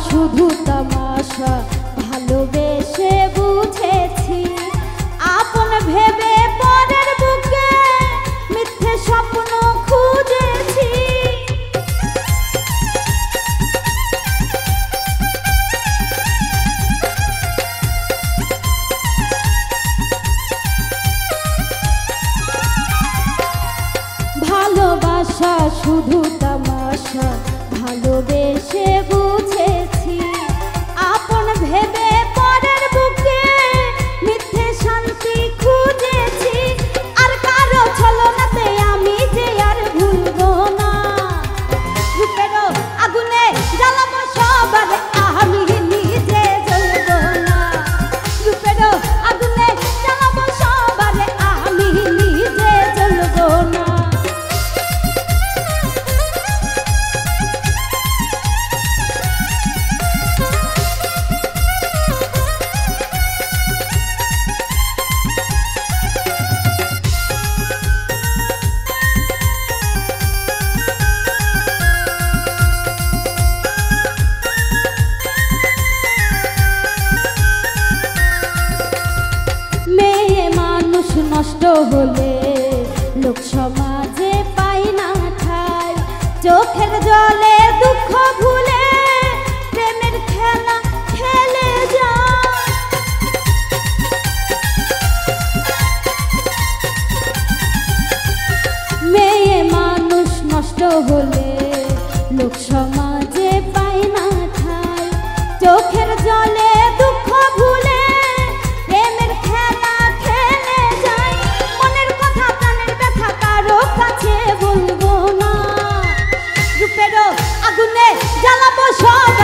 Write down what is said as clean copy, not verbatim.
শুধু তামাশা ভালোবেসে বুঝেছি আপন ভেবে পরের বুকে মিথ্যে স্বপ্ন খুঁজেছি ভালোবাসা শুধু তামাশা ভালোবেসে বুঝেছি আপন ভেবে পরের বুকে মিথ্যে শান্তি খুঁজেছি আর কারো ছলনাতে আমি যে আর ভুলবো না রূপেরও আগুনে জ্বালাবো সবার আমি নিজে জ্বলবো না রূপেরও আগুনে জ্বালাবো সবার আমি নিজে জ্বলবো না নষ্ট হলে লোক সমাজে পাই না ঠাই চোখের জলে দুঃখ ভুলে প্রেমের খেলা খেলে যায় মেয়ে মানুষ নষ্ট হলে লোক সমাজে পাই না ঠাই চোখের জলে দুঃখ ভুলে প্রেমের খেলা খেলে যায় মনের কথা প্রাণের ব্যথা কারো কাছে বলবো না রূপেরও আগুনে জ্বালাবো সব